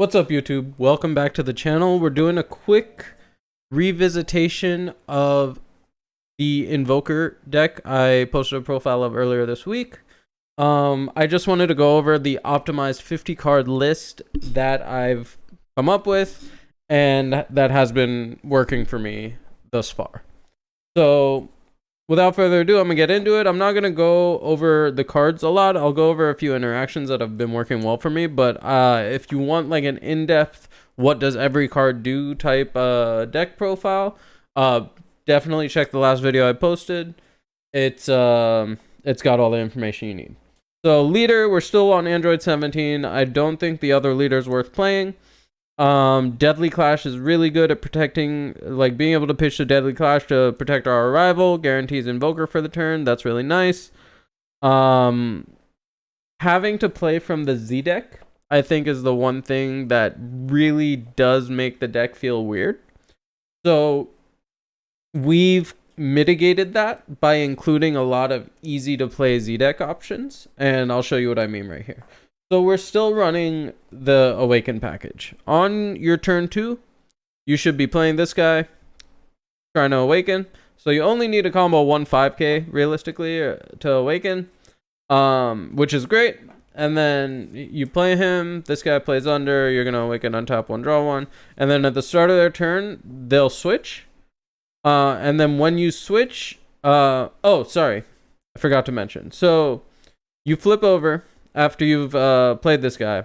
What's up, YouTube? Welcome back to the channel. We're doing a quick revisitation of the Invoker deck I posted a profile of earlier this week. I just wanted to go over the optimized 50 card list that I've come up with and that has been working for me thus far. So without further ado, I'm gonna get into it. I'm not gonna go over the cards a lot. I'll go over a few interactions that have been working well for me, but if you want like an in-depth what does every card do type deck profile, definitely check the last video I posted. It's got all the information you need. So leader, we're still on Android 17. I don't think the other leader's worth playing. Deadly Clash is really good at protecting, like being able to pitch the Deadly Clash to protect our arrival, guarantees Invoker for the turn. That's really nice. Having to play from the Z deck, I think, is the one thing that really does make the deck feel weird. So we've mitigated that by including a lot of easy to play Z deck options, and I'll show you what I mean right here. So we're still running the Awaken package. On your turn 2, you should be playing this guy, trying to Awaken. So you only need a combo 1-5k realistically to Awaken, which is great. And then you play him, this guy plays under, you're going to Awaken, untap 1, draw 1. And then at the start of their turn, they'll switch. And then when you switch, oh, sorry, I forgot to mention. So you flip over after you've played this guy.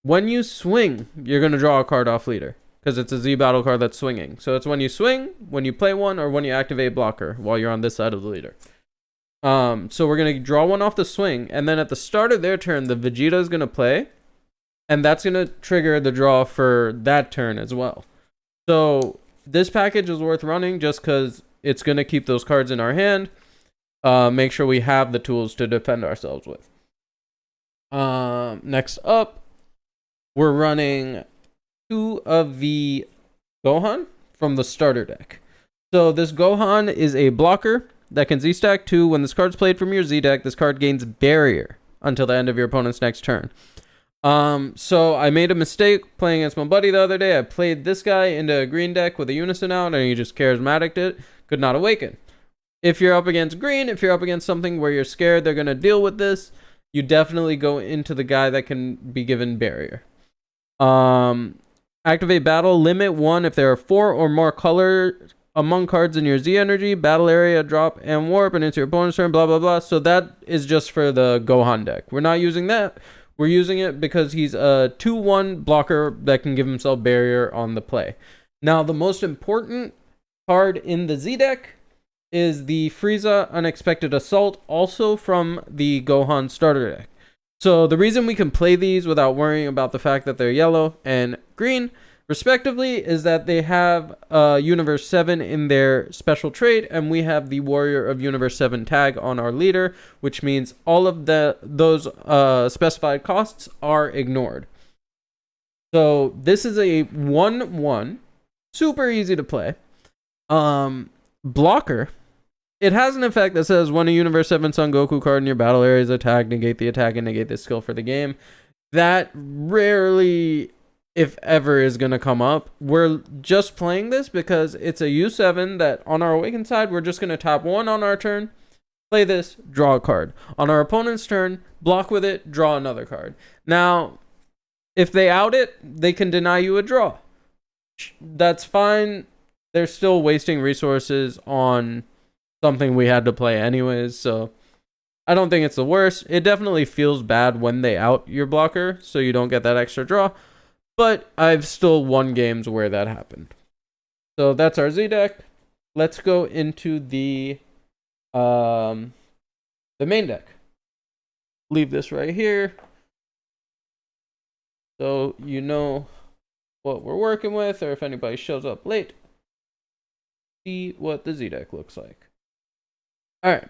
When you swing, you're going to draw a card off leader because it's a Z battle card that's swinging. So it's when you swing, when you play one, or when you activate blocker while you're on this side of the leader. So we're going to draw one off the swing, and then at the start of their turn, the Vegeta is going to play, and that's going to trigger the draw for that turn as well. So this package is worth running just because it's going to keep those cards in our hand. Make sure we have the tools to defend ourselves with. Next up, we're running 2 of the Gohan from the starter deck. So this Gohan is a blocker that can Z-stack 2. When this card's played from your Z deck, this card gains barrier until the end of your opponent's next turn. So I made a mistake playing against my buddy the other day. I played this guy into a green deck with a Unison out, and he just charismatic'd it. Could not Awaken. If you're up against green, if you're up against something where you're scared they're going to deal with this, you definitely go into the guy that can be given barrier. Activate battle, limit 1 if there are 4 or more color among cards in your Z energy, battle area, drop, and warp, and into your opponent's turn, blah, blah, blah. So that is just for the Gohan deck. We're not using that. We're using it because he's a 2-1 blocker that can give himself barrier on the play. Now, the most important card in the Z deck is the Frieza Unexpected Assault, also from the Gohan starter deck. So the reason we can play these without worrying about the fact that they're yellow and green, respectively, is that they have Universe 7 in their special trait, and we have the Warrior of Universe 7 tag on our leader, which means all of those specified costs are ignored. So this is a 1-1, super easy to play. Blocker. It has an effect that says when a Universe 7 Son Goku card in your battle area is attacked, negate the attack and negate the skill for the game. That rarely, if ever, is going to come up. We're just playing this because it's a U7 that on our Awakened side, we're just going to tap 1 on our turn, play this, draw a card. On our opponent's turn, block with it, draw another card. Now, if they out it, they can deny you a draw. That's fine. They're still wasting resources on something we had to play anyways, so I don't think it's the worst. It definitely feels bad when they out your blocker, so you don't get that extra draw, but I've still won games where that happened. So that's our Z deck. Let's go into the main deck. Leave this right here so you know what we're working with, or if anybody shows up late, see what the Z deck looks like. All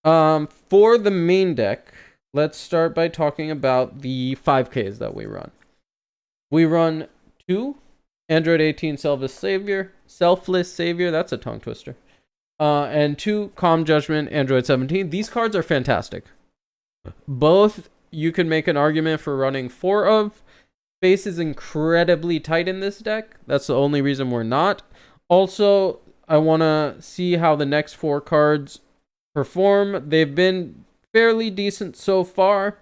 right. For the main deck, let's start by talking about the 5Ks that we run. We run 2 Android 18 Selfless Savior. That's a tongue twister. And 2 Calm Judgment Android 17. These cards are fantastic. Both you can make an argument for running 4 of. space is incredibly tight in this deck. That's the only reason we're not. Also, I want to see how the next 4 cards perform. They've been fairly decent so far,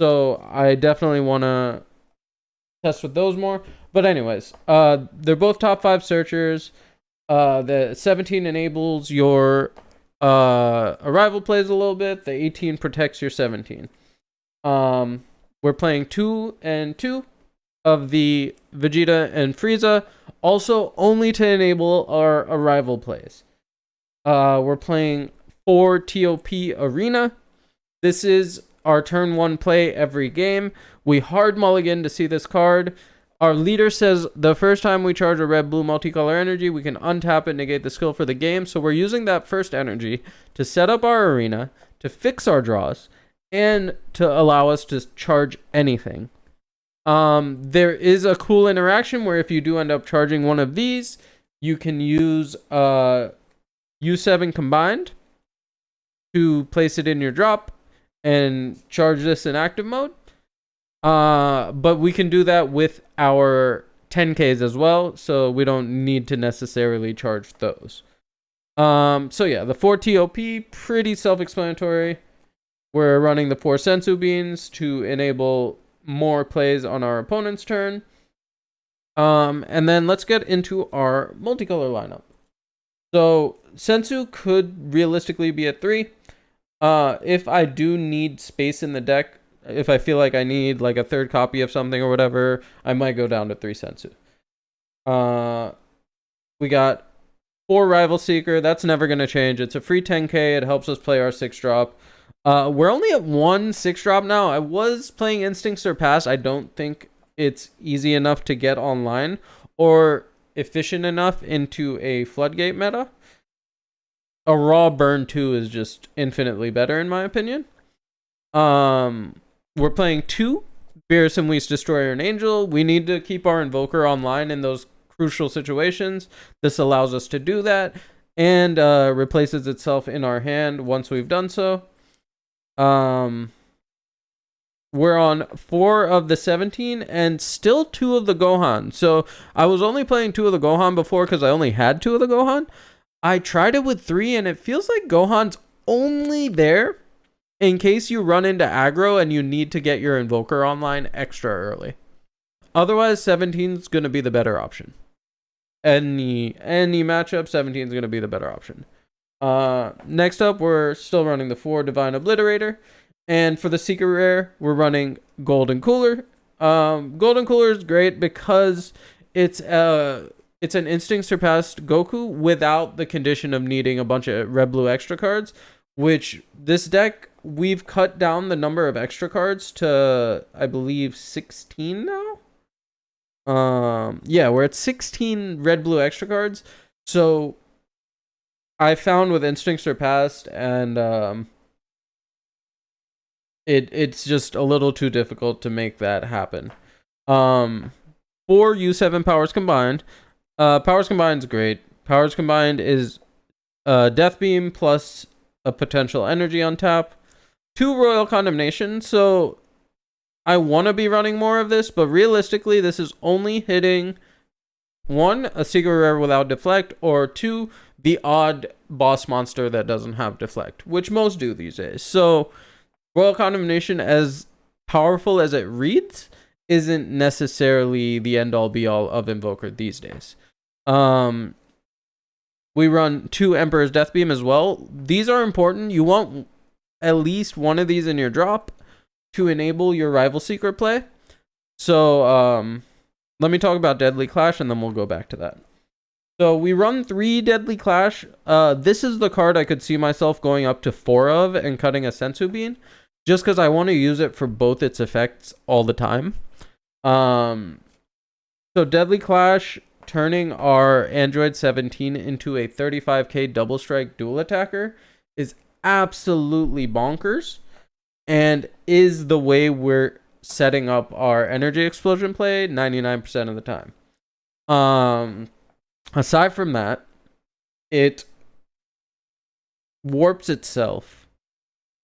so I definitely want to test with those more. But anyways, they're both top 5 searchers. The 17 enables your arrival plays a little bit. The 18 protects your 17. We're playing 2 and 2 of the Vegeta and Frieza, also only to enable our arrival plays. We're playing 4 TOP Arena. This is our turn 1 play every game. We hard mulligan to see this card. Our leader says the first time we charge a red-blue multicolor energy, we can untap it, negate the skill for the game. So we're using that first energy to set up our arena, to fix our draws, and to allow us to charge anything. There is a cool interaction where if you do end up charging one of these, you can use U7 combined to place it in your drop and charge this in active mode. But we can do that with our 10Ks as well, so we don't need to necessarily charge those. So yeah, the 4 TOP, pretty self-explanatory. We're running the 4 Sensu Beans to enable more plays on our opponent's turn. And then let's get into our multicolor lineup. So Sensu could realistically be at 3. If I do need space in the deck, if I feel like I need like a third copy of something or whatever, I might go down to 3 Sensu. We got 4 Rival Seeker. That's never going to change. It's a free 10k. It helps us play our 6-drop. We're only at 1 6-drop now. I was playing Instinct Surpass. I don't think it's easy enough to get online or efficient enough into a Floodgate meta. A raw burn 2 is just infinitely better in my opinion. We're playing 2 Beerus and Whis Destroyer and Angel. We need to keep our Invoker online in those crucial situations. This allows us to do that and replaces itself in our hand once we've done so. We're on 4 of the 17 and still 2 of the Gohan. So I was only playing 2 of the Gohan before because I only had 2 of the Gohan. I tried it with 3 and it feels like Gohan's only there in case you run into aggro and you need to get your Invoker online extra early. Otherwise, 17 is going to be the better option. Any matchup, 17 is going to be the better option. Next up, we're still running the 4 Divine Obliterator. And for the Secret Rare, we're running Golden Cooler. Golden Cooler is great because it's an Instinct Surpassed Goku without the condition of needing a bunch of red-blue extra cards, which this deck, we've cut down the number of extra cards to, I believe, 16 now? Yeah, we're at 16 red-blue extra cards. So I found with Instinct Surpassed and it's just a little too difficult to make that happen. 4 U7 Powers Combined. Powers Combined is great. Powers Combined is Death Beam plus a potential energy on tap. 2 Royal Condemnation. So I want to be running more of this, but realistically, this is only hitting 1, a Secret Rare without Deflect, or 2, the odd boss monster that doesn't have Deflect, which most do these days. So Royal Condemnation, as powerful as it reads, isn't necessarily the end-all be-all of Invoker these days. We run 2 Emperor's Death Beam as well. These are important. You want at least one of these in your drop to enable your Rival Secret play. So let me talk about Deadly Clash and then we'll go back to that. So we run 3 Deadly Clash. This is the card I could see myself going up to 4 of and cutting a Sensu Bean, just because I want to use it for both its effects all the time. So Deadly Clash, turning our Android 17 into a 35k double strike dual attacker, is absolutely bonkers and is the way we're setting up our energy explosion play 99% of the time. Aside from that, it warps itself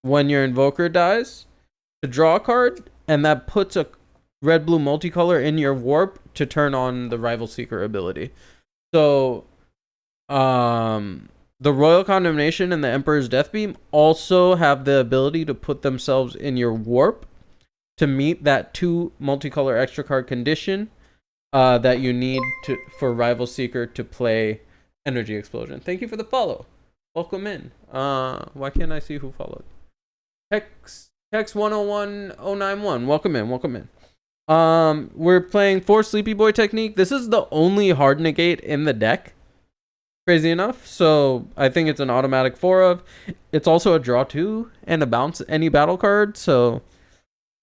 when your Invoker dies to draw a card, and that puts a red blue multicolor in your warp to turn on the Rival Seeker ability. So the Royal Condemnation and the Emperor's Deathbeam also have the ability to put themselves in your warp to meet that 2 multicolor extra card condition that you need for Rival Seeker to play Energy Explosion. Thank you for the follow. Welcome in. Why can't I see who followed? Hex 101091. Welcome in. We're playing 4 Sleepy Boy technique. This is the only hard negate in the deck. Crazy enough. So I think it's an automatic 4 of. It's also a draw 2 and a bounce any battle card. So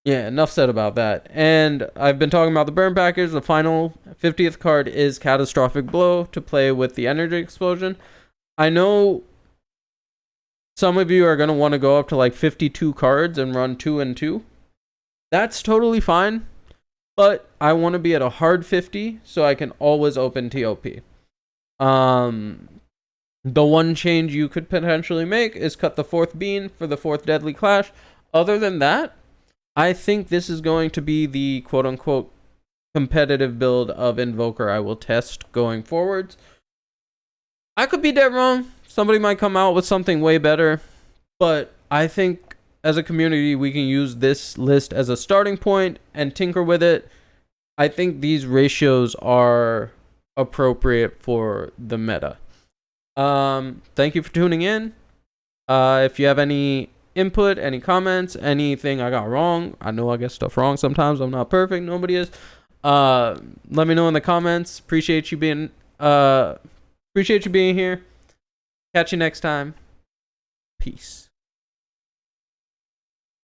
yeah, enough said about that. And I've been talking about the burn package. The final 50th card is Catastrophic Blow to play with the Energy Explosion. I know some of you are going to want to go up to like 52 cards and run 2 and 2. That's totally fine. But I want to be at a hard 50 so I can always open TOP. The one change you could potentially make is cut the 4th bean for the 4th Deadly Clash. Other than that, I think this is going to be the quote-unquote competitive build of Invoker I will test going forwards. I could be dead wrong. Somebody might come out with something way better. But I think as a community, we can use this list as a starting point and tinker with it. I think these ratios are appropriate for the meta. Thank you for tuning in. If you have any input, any comments, anything I got wrong, I know I get stuff wrong sometimes. I'm not perfect. Nobody is. Let me know in the comments. Appreciate you being here. Catch you next time. Peace.